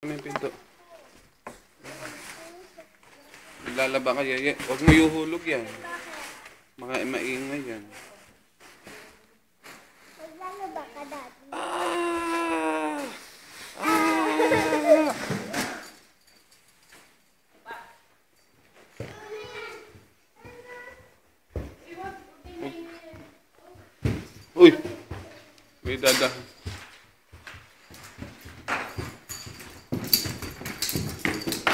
May pinto. Lalaba ka, Yeye. Huwag mo yuhulog yan. Mga maingay yan. Maglalaba ka dati. Ah! Uy! May dada.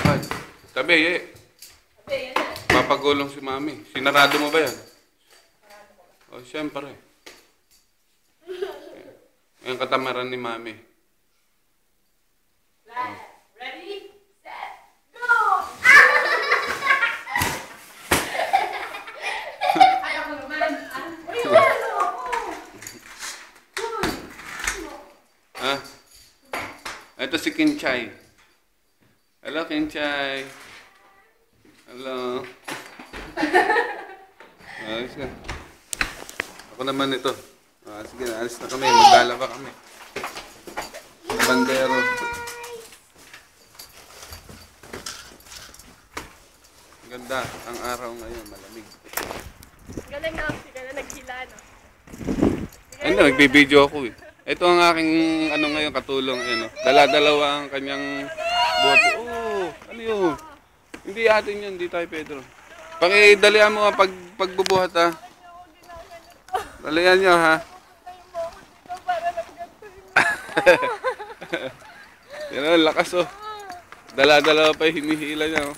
Ay, tabi, Yeye. Papagulong si Mami. Sinarado mo ba yan? O, siyempre. Yung katamaran ni Mami. Ready, set, go! Ayaw ko naman. Ah, ito si Kinchay. Hello, Kinchay. Hello. Ayos ka. Ako naman ito. Sige, alis na kami. Maglalaba kami. Bandero. Ganda ang araw ngayon. Malamig. Galing na ako ka na naghila, no? Ay, nagbibideo ako eh. Ito ang aking ano ngayon katulong. Dala-dalawa ang kanyang buhat. Oh, ano yun? Hindi atin yun. Hindi tayo Pedro. Pakidalihan mo nga pagbubuhat ha. Dalihan nyo ha. Yan o, lakas o. Dala-dalawa pa yung hinihila niya o.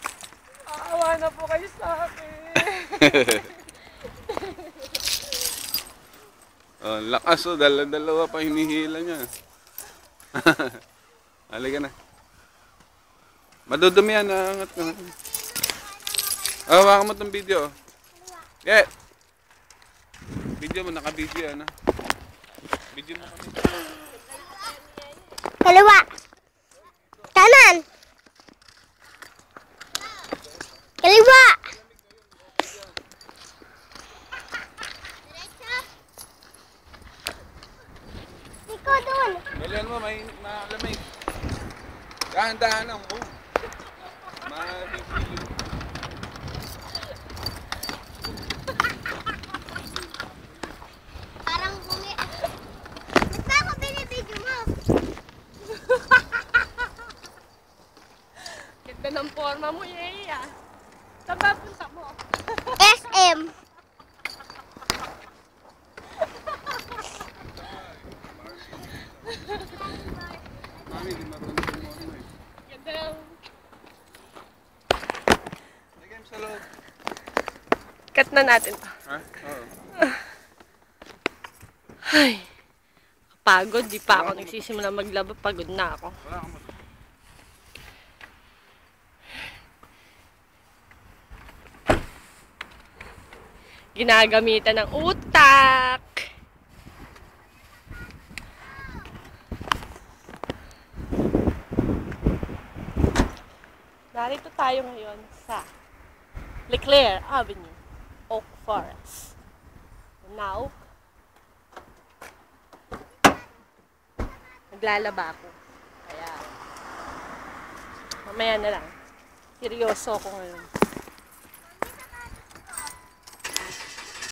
Aawa na po kayo sa akin. Oh, lakas o, dala-dalawa pa yung hinihila niya. Halika na. Madudumi yan, naangat ka. Oh, hawakan mo itong video. Yeah. Video mo, naka-video yan ha. Video mo kami. Kaliwa. Kanan. Kaliwa. Ikaw doon. Dalihan mo, may malamig. Dahan-dahan lang mo. Mabibili. Parang bumi. Ba't ba ako binibidyo mo? Ganda ng forma mo, Yeye, ah. Saan ba punta mo? SM. Mami, di marunong mo eh. Ganda ng... Lagay mo sa loob. Cut na natin to. Ha? Oo. Ay, kapagod. Di pa ako nagsisimula maglaba. Pagod na ako. Wala kang Ginagamitan ng utak. Narito tayo ngayon sa Leclerc Avenue, Oak Forest. Now, naglalaba ako. Kaya, mamaya na lang. Seryoso ako ngayon.